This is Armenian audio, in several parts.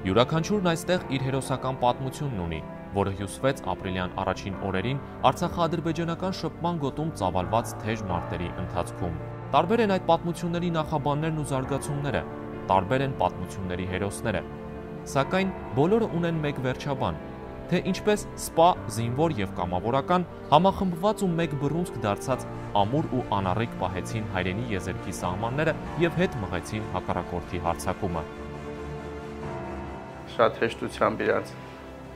Յուրաքանչյուրն այստեղ իր հերոսական պատմությունն ունի, որը հյուսվեց ապրիլյան առաջին օրերին Արցախա-ադրբեջանական շփման գոտում ծավալված թեժ մարտերի ընթացքում։ Տարբեր են այդ պատմությունների նախաբաններն ու զարգացումները, տարբեր են պատմությունների հերոսները, սակայն բոլորը ունեն մեկ վերջաբան, թե ինչպես սպա, զինվոր եւ կամավորական համախմբված ու մեկ բռունցք դարձած ամուր ու անառիկ պահեցին հայրենի եզերքի սահմանները եւ հետ մղեցին հակառակորդի հարձակումը։ Շատ հեշտությամբ իրանց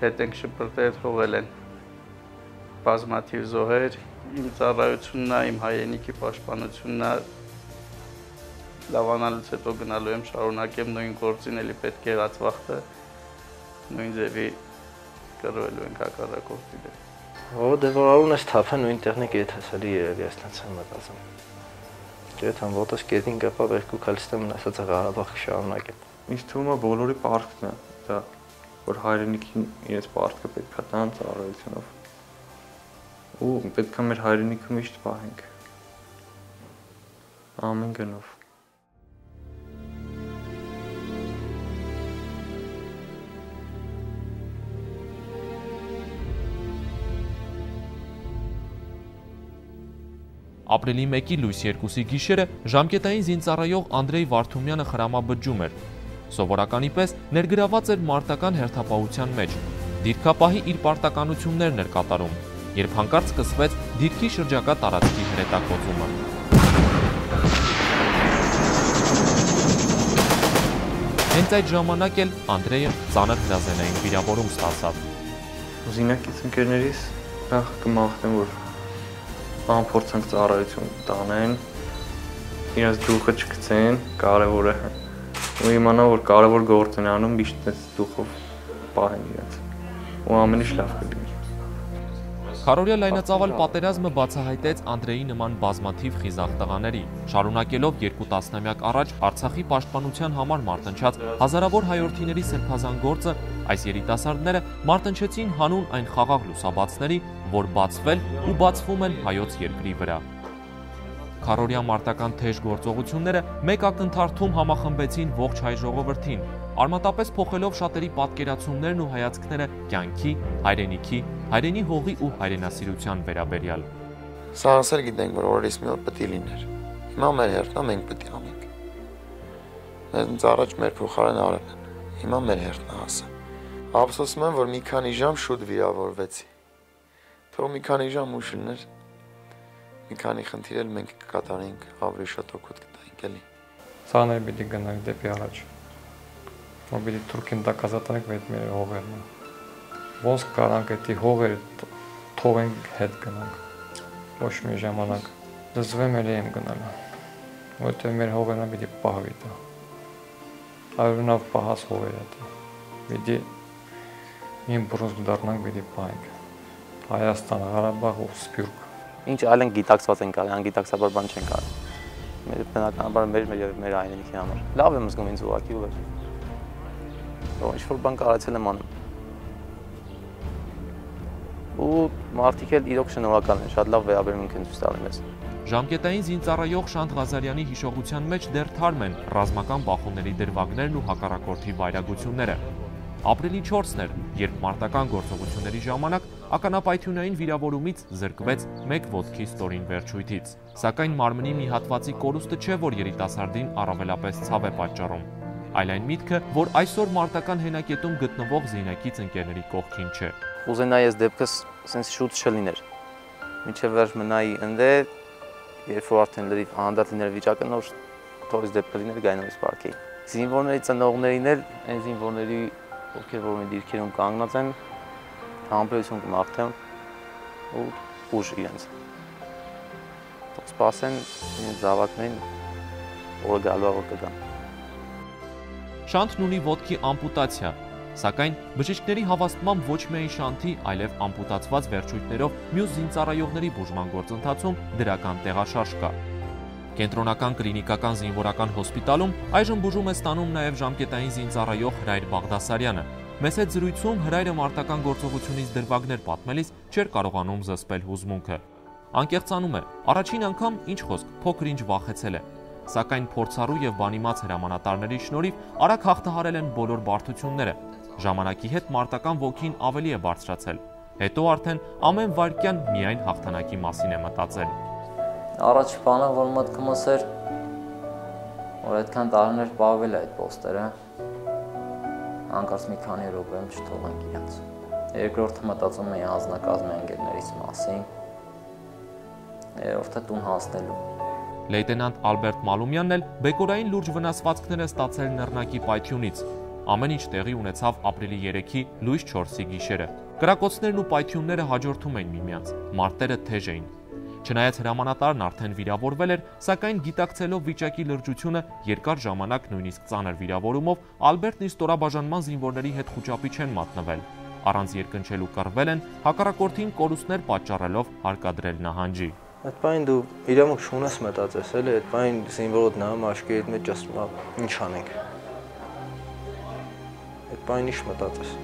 հետ ենք շպրտել, թողել են բազմաթիվ զոհեր, իմ ծառայությունն է, իմ հայրենիքի պաշտպանությունն է, լավանալուց հետո գնալու եմ շարունակեմ նույն գործին, էլի պետք է եղած վախտը նույն ձևի կրվելու ենք հակառակորդի դեմ։ Դե որ արուն ես թափեն նույն տեխնիկա եթեսելի երևի այստենց եմ մտածում։ Դե թամ ոտս կետին կապավ երկու քալստեմ ասած Ղարաբաղ կշարունակեմ։ Ինձ թվում է բոլորի պարտքն է դա, որ հայրենիքին իրենց պարտքը պետք է տան ծառայությունով։ Ու պետք է մեր հայրենիքը միշտ պահենք։ Ամեն գնով։ Ապրիլի 1-ի լույս 2-ի գիշերը ժամկետային զինծառայող Անդրեյ Վարդումյանը խրամաբջջում էր։ Սովորականի պես ներգրաված էր մարտական հերթապահության մեջ։ Դիրքապահի իր պարտականություններն էր կատարում, երբ հանկարծ սկսվեց դիրքի շրջակա տարածքի հրետակոծումը։ Հենց այդ ժամանակ էլ Անդրեյը ծանր հրազենային վիրավորում ստացավ։ Զինակից ընկերներիս նախ կմաղթեմ, որ անփորձանք ծառայություն տանեն, իրենց դուխը չգցեն, կարևոր է ու իմանա, որ կարևոր գործ են անում, միշտ այս դուխով պահեն իրենց ու ամեն ինչ լավ կլինի։ Քարորյա լայնածավալ պատերազմը բացահայտեց Անդրեյի նման բազմաթիվ խիզախ տղաների, շարունակելով 2 տասնամյակ առաջ Արցախի պաշտպանության համար մարտնչած հազարավոր հայորդիների սրբազան գործը, այս երիտասարդները մարտնչեցին հանուն այն խաղաղ լուսաբացների, որ բացվել ու բացվում են հայոց երկրի վրա։ Քարորյա մարտական թեժ գործողությունները մեկ ակնթարթում համախմբեցին ողջ հայ ժողովրդին, արմատապես փոխելով շատերի պատկերացումներն ու հայացքները կյանքի, հայրենիքի, հայրենի հողի ու հայրենասիրության վերաբերյալ։ Սա ասել գիտենք, որ օրերից մի օր պետք է լիներ։ Հիմա մեր հերթն է, մենք պետք է անենք։ Մեզ առաջ մեր փոխարեն արել են։ Հիմա մեր հերթն է ասա։ Ափսոսում եմ, որ մի քանի ժամ շուտ վիրավորվեցի։ Թող մի քանի ժամ ուշ լիներ։ Մի քանի խնդիր էլ մենք կկատարենք, ավելի շատ օգուտ կտայինք էլի։ Սաներ պիտի գնանք դեպի առաջ։ Որ պիտի Թուրքին տակազատենք մեր հողերն։ Ոնց կարանք այդ հողերը թողենք հետ գնանք։ Ոչ մի ժամանակ դժվար է եմ գնալ։ Որտեղ մեր հողերն պիտի պահվի դա։ Այրունով պահած հողերը դա։ Պիտի իմ բռունցք դառնանք, պիտի պահենք։ Հայաստան, Ղարաբաղ ու Սփյուռք։ Ինչ այլ են գիտակցված են կարել, անգիտակցաբար բան չեն կարել։ Մեր բնականաբար մեր հայրենիքի համար։ Լավ եմ զգում ինձ ուղղակի ու ինչ որ բան կարացել եմ անում։ Ու մարդիկ էլ իրոք շնորհակալ են, շատ լավ վերաբերմունք են ցույց տալիս մեզ։ Ժամկետային զինծառայող Շանթ Ղազարյանի հիշողության մեջ դեռ թարմ են ռազմական բախումների դրվագներն ու հակառակորդի վայրագությունները։ Ապրիլի 4-ն էր, երբ մարտական գործողությունների ժամանակ ականապայթյունային վիրավորումից զրկվեց մեկ ոտքի ստորին վերջույթից։ Սակայն մարմնի մի հատվածի կորուստը չէ, որ երիտասարդին առավելապես ցավ է պատճառում, այլ այն միտքը, որ այսօր մարտական հենակետում գտնվող զինակից ընկերների կողքին չէ։ Ուզենայի այս դեպքս սենց շուտ չլիներ։ Մինչև վերջ մնայի ընդ է, երբ որ արդեն լրիվ անդադար լիներ վիճակը, նոր թող այս դեպքը լիներ գայնովից պարկեի։ Զինվորների ծնողներին էլ, այն զինվորների, ովքեր որ մի դիրքերում կանգնած են, համբերություն կմաղթեմ ու ուժ իրենց։ Թող սպասեն իրենց զավակներին, որը գալու է որ կգան։ Շանթն ունի ոտքի ամպուտացիա, սակայն բժիշկների հավաստմամբ ոչ միայն Շանթի, այլև ամպուտացված վերջույթներով մյուս զինծառայողների բուժման գործընթացում դրական տեղաշարժ կա։ Կենտրոնական կլինիկական զինվորական հոսպիտալում այժմ բուժում է ստանում նաև ժամկետային զինծառայող Հրայր Բաղդասարյանը։ Մեծ հետ զրույցում Հրայրը մարտական գործողությունից դրվագներ պատմելիս չէր կարողանում զսպել հուզմունքը։ Անկեղծանում է, առաջին անգամ ինչ խոսք, փոքր ինչ վախեցել է։ սակայն փորձառու եւ բանիմաց հրամանատարների շնորհիվ արագ հաղթահարել են բոլոր բարդությունները։ Ժամանակի հետ մարտական ոգին ավելի է բարձրացել։ Հետո արդեն ամեն վայրկյան միայն հաղթանակի մասին է մտածել։ Առաջ բանը, որ մտքումս էր, որ այդքան տարիներ պահվել է այդ պոստերը, հանկարծ մի քանի րոպեում չթողենք իրենց։ Երկրորդը մտածում էի անձնակազմի ընկերներից մասին, երրորդը տուն հասնելու։ Լեյտենանտ Ալբերտ Մալումյանն էլ բեկորային լուրջ վնասվածքներ է ստացել նռնակի պայթյունից։ Ամեն ինչ տեղի ունեցավ ապրիլի 3-ի լույս 4-ի գիշերը։ Կրակոցներն ու պայթյունները հաջորդում էին միմյանց, մարտերը թեժ էին։ Չնայած հրամանատարն արդեն վիրավորվել էր, սակայն գիտակցելով վիճակի լրջությունը երկար ժամանակ նույնիսկ ծանր վիրավորումով Ալբերտն իր ստորաբաժանման զինվորների հետ խուճապի չեն մատնվել։ Առանց երկնչելու կռվել են, հակառակորդին կորուստներ պատճառելով հարկադրել նահանջի։ Այդ բանը դու իրավունք չունես մտածես, էլի այդ բանը զինվորոդ նայում աշկի հետ մեջ ասում ինչ անենք։ Այդ բանը ինչ մտածես։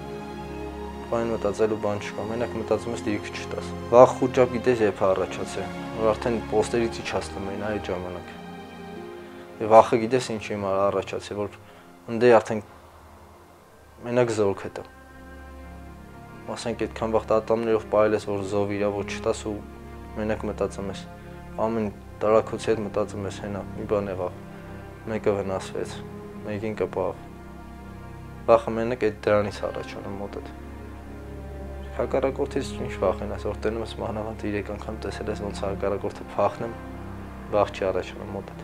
Բան մտածելու բան չկա, մենակ մտածում ես դիրքը չտաս։ Վաղ խուճապ գիտես երբ առաջացել, որ արդեն պոստերից իջացնում էին այդ ժամանակ։ Եվ վախը գիտես ինչի համար առաջացել, որ ընդե արդեն մենակ զորք հետո։ Ասենք այդքան վաղ տատամներով պայել ես, որ զով իրավոց չտաս ու մենակ մտածում ես։ Ամեն տարակոցի հետ մտածում ես հենա, մի բան եղավ։ Մեկը վնասվեց, մեկին կպավ։ Վախը մենակ այդ դրանից առաջանում մոտդ։ Հակառակորդից ինչ վախենաս, որ տենում ես մանավանդ 3 անգամ տեսել ես ոնց հակառակորդը փախնում, վախ չի առաջանում մոտդ։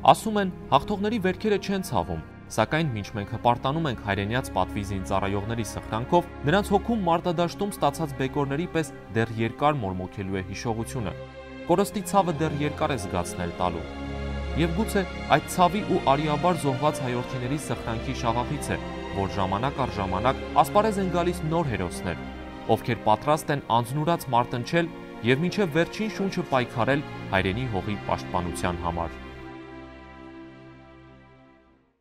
Ասում են, հաղթողների վերքերը չեն ցավում, սակայն մինչ մենք հպարտանում ենք հայրենյաց պատվի զինծառայողների սխրանքով, նրանց հոգում մարտադաշտում ստացած բեկորների պես դեռ երկար մորմոքելու է հիշողությունը։ Կորստի ցավը դեռ երկար է զգացնել տալու։ Եվ գուցե այդ ցավի ու արիաբար զոհված հայրենիների սխրանքի շաղախից է, որ ժամանակ առ ժամանակ ասպարեզ են գալիս նոր հերոսներ, ովքեր պատրաստ են անձնուրաց մարտնչել եւ մինչեւ վերջին շունչը պայքարել հայրենի հողի պաշտպանության համար։